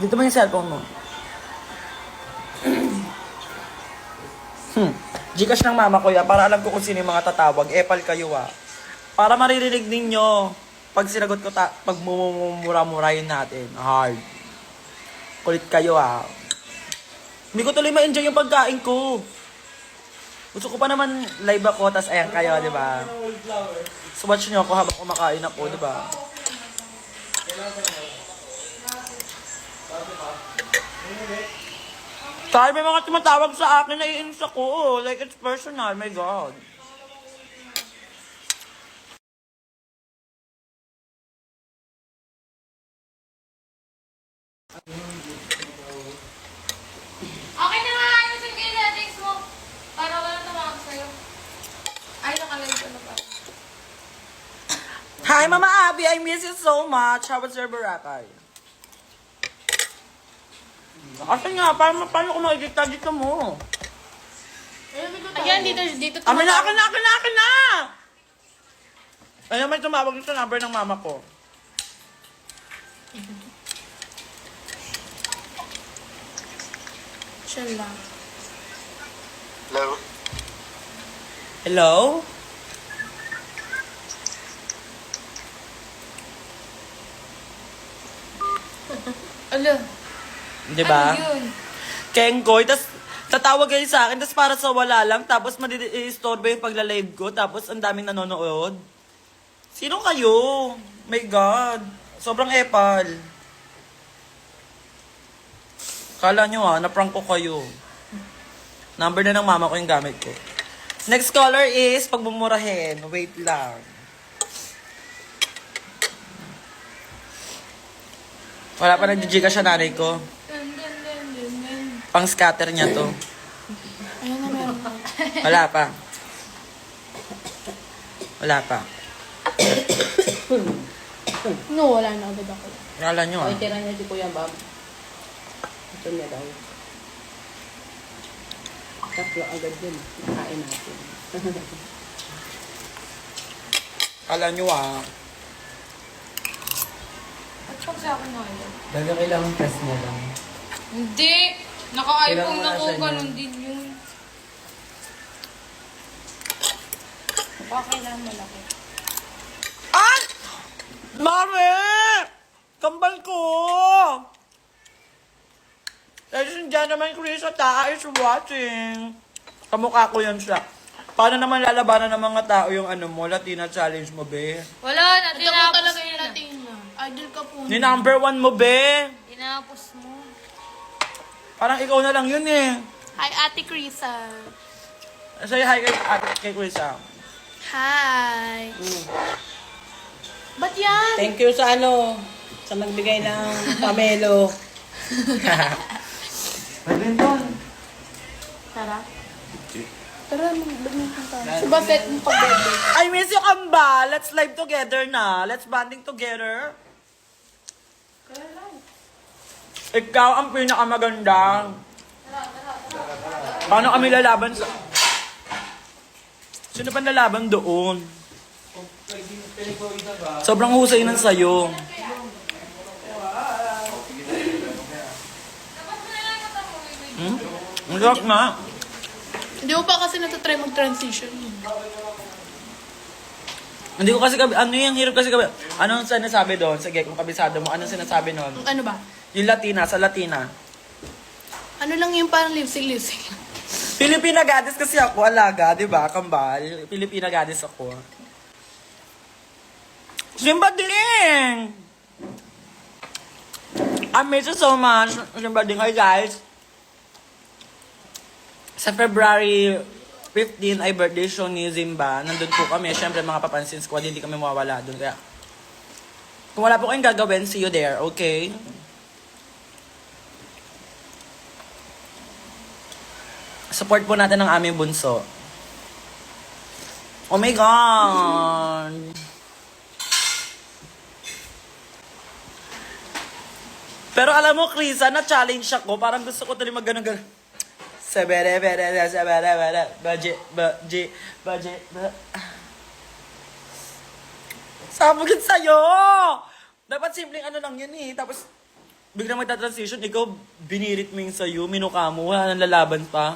Dito mo yung cellphone mo. Gcash ng mama ko yan, para alam ko kung sino yung mga tatawag. Epal kayo Para maririnig ninyo, pag sinagot ko, pag mumura-murahin natin. Hard. Kulit kayo Hindi ko tuloy ma-enjoy yung pagkain ko. Gusto ko pa naman live ako, tas ayan kayo, di ba? So watch nyo ako habang kumakain ako, di ba? Sorry, may mga tumatawag sa akin, naiinis ako. Like, it's personal, my God. Okay na nga, ayusin ko yung settings mo. Para wala tumawag sa'yo. Ay, nakalive ko na pa. Hi, Mama Abby, I miss you so much. How was your Boracay? Kasi nga, paano ko makikita dito mo? Ayan, dito Akin na! Ayun, may tumawag sa number ng mama ko. Siya lang. Hello? Hello? Alo. Di ba? Ano yun? Kengkoy, tas tatawag kayo sa akin, tas para sa wala lang, tapos madi-istorbo yung pagla-live ko, tapos ang daming nanonood. Sino kayo? My God. Sobrang epal. Kala nyo na-prank ko kayo. Number na ng mama ko yung gamit ko. Next caller is pagbumurahin. Wait lang. Wala pa nag-giga siya nanay ko. Pang scatter niya to. Ayun na meron pa. Wala pa. Wala pa. No, wala na agad ako. Kala nyo Okay, tira niya si Kuya Bob. Ito niya daw. Tatlo agad yun. Kain natin. Kala nyo At pag sa akin na yun? Daga kailangan press mo lang. Hindi! Naka-iPhone Kailangan na ko, nasa inyo. ganun din yun. Baka kailangan malaki. Ah! Mami! Kambal ko! Ladies and gentlemen, Chris Ata is watching. Kamukha ko yan siya. Paano naman lalabanan ng mga tao yung Latina challenge mo, be? Wala na, tinapos talaga yung Latina. Idol ka po. Ni number 1 mo, be? Tinapos mo. Parang ikaw na lang yun eh. Hi, Ate Krisa. Say hi kay Chris Hi. Ba't yan? Thank you sa sa nagbigay ng pamelo. Badminton! Tara. Tara, mag-badminton tayo. So, ba set mo pag-birthday? I miss you, Kamba. Let's live together na. Let's bonding together. Ikaw ang pinakamaganda. Paano kami lalaban sa... Sino pa lalaban doon? Sobrang husay ng sayo. Ang sarap na. Hindi mo pa kasi natatry mag-transition. Hindi ko kasi ano yung hirap kasi anong sinasabi doon? Sige, kung kabisado mo, anong sinasabi noon? Ano ba? Yung Latina, sa Latina. Ano lang yung parang lip-sync. Filipina Goddess kasi ako, alaga, di ba? Kambal. Filipina Goddess ako. Simbadling! I miss you so much. Simbadling. Hi guys. Sa February 15 ay birthday show ni Zimba. Nandun po kami. Siyempre mga papansin squad, hindi kami mawawala dun. Kaya, kung wala po kayong gagawin, see you there, okay? Support po natin ang aming bunso. Oh my God! Pero alam mo, Krisa, na-challenge ako. Parang gusto ko tuloy mag-ganon-ganon. Budget. Sabagin sa'yo! Dapat simpleng ano lang yun eh. Tapos, biglang magta-transition, ikaw binirit mo yung sa'yo, minukha mo, wala nang lalaban pa.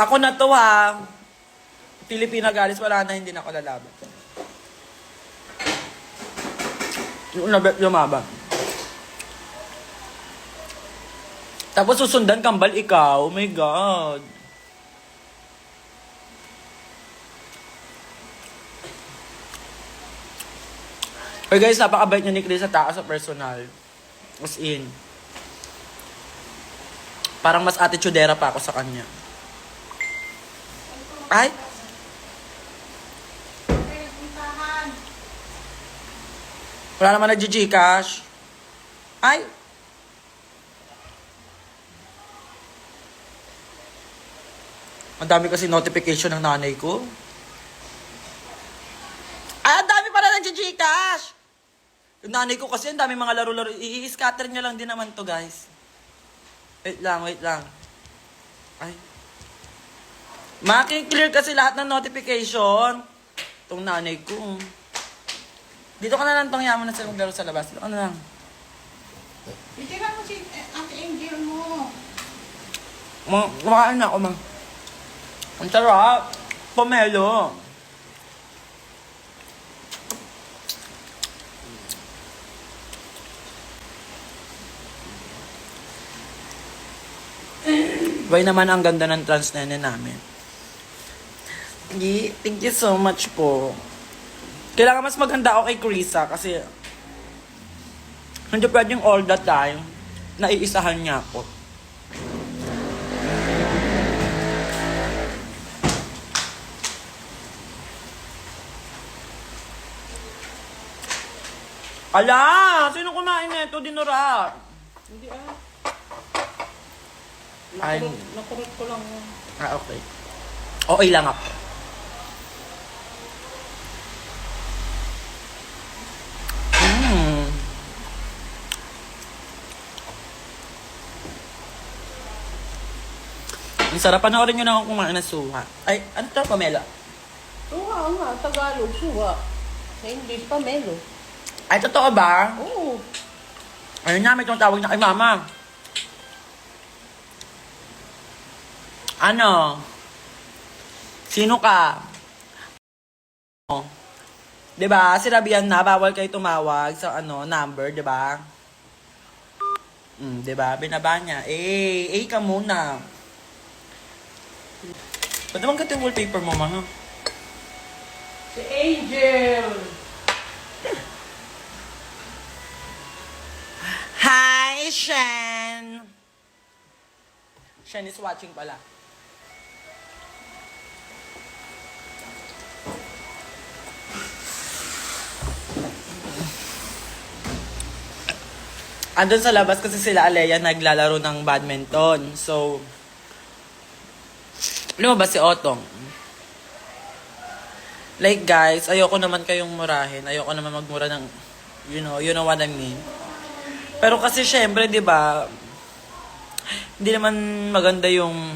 Ako na to ha. Pilipina galis, wala na, hindi na ako lalaban. Yung nabet lumaban. Tapos susundan kambal ikaw, oh my God. Pero guys, napakabait niya ni Chris sa taas sa personal. As in. Parang mas attitudera pa ako sa kanya. Ay! Wala naman nag-Gcash. Ay! Ang dami kasi notification ng nanay ko. Ay, ang dami pala nag-Gcash! Yung nanay ko kasi, ang dami mga laro-laro. I-scatter nyo lang din naman to, guys. Wait lang, wait lang. Ay. Maki-clear kasi lahat ng notification. Itong nanay ko. Dito ka na lang tong yaman na sila maglaro sa labas. Dito ka na lang. Itira mo si Ate Angel mo. Kumakain na ako, ma. Ang sarap. Pomelo. Why naman ang ganda ng trans nene namin. Thank you so much po. Kailangan mas maganda ako kay Krisa kasi hindi pwedeng all the time naiisahan niya ako. Ala! Sino kumain nito? Dinura. Hindi Ay. Nakurot ko lang. Okay. Okay lang ako. Ang sarap, panoorin nyo na ako kumain ng suha. Ay, ano to, Pamela? Suha nga, Tagalog, suha. Sa English, pamelo. Ay, totoo ba? Oo. Ayun nga, may tumatawag na kay mama. Ano? Sino ka? Oh. 'Di ba? Sinabihan na bawal kayo tumawag sa number, 'di ba? 'Di ba? Binaba niya. Ka muna. Ba't naman ganito yung wallpaper mo, ma? Si Angel! Hi, Shen! Shen is watching pala. Andun sa labas kasi sila Alea naglalaro ng badminton. So, lumabas si Otong. Like guys, ayoko naman kayong murahin. Ayoko naman magmura ng, you know what I mean. Pero kasi syempre, di ba, hindi naman maganda yung,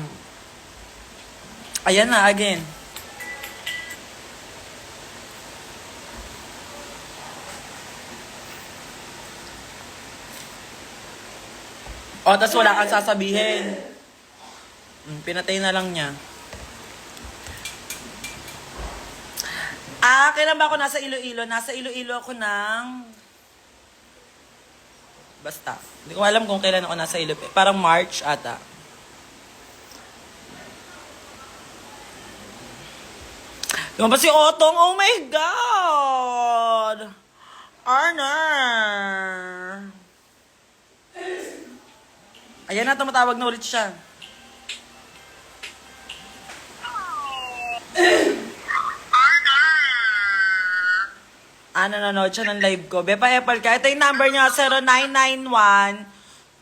ayan na, again. O, tas wala kang sasabihin. Pinatay na lang niya. Kailan ba ako nasa Iloilo? Nasa Iloilo ako ng... Basta. Hindi ko alam kung kailan ako nasa Iloilo. Parang March ata. Lumabas si Otong. Oh my God! Arner! Ayan na, tumatawag na ulit siya. Nanonood siya ng live ko. Bepa Apple ka. Ito yung number niya,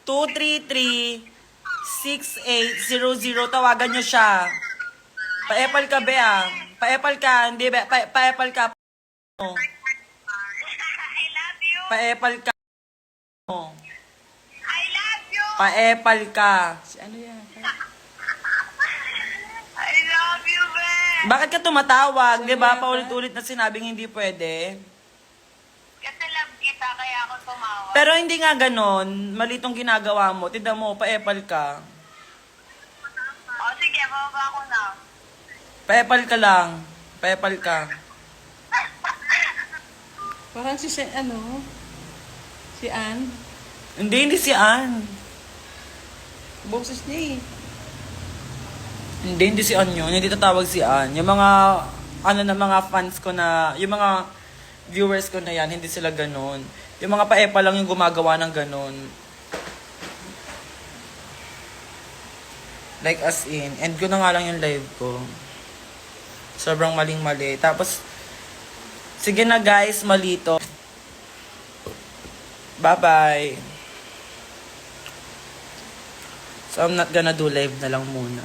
0991-233-6800. Tawagan niyo siya. Pa-Apple ka, Bea. Pa-Apple ka. Hindi, Bea. Pa-Apple ka. I love you. Pa-Apple ka. I love you. Pa-Apple ka. Ano yan? I love you, Ben. Bakit ka tumatawag? Di ba? Paulit-ulit na sinabing hindi pwede. Kasi love kita, kaya ako akong tumawag. Pero hindi nga ganon. Mali tong ginagawa mo. Tignan mo, pa-epal ka. O sige, bababa ko na. Pa-epal ka lang. Pa-epal ka. Parang si ano? Si Ann. Hindi si Ann. Boses niya eh. Hindi si Ann yun. Hindi tatawag si Ann. Yung mga, mga fans ko na, yung mga viewers ko na yan, hindi sila ganon. Yung mga pa-epal lang yung gumagawa ng ganon. Like as in, end ko na nga lang yung live ko. Sobrang maling-mali. Tapos, sige na guys, malito. Bye-bye. So, I'm not gonna do live na lang muna.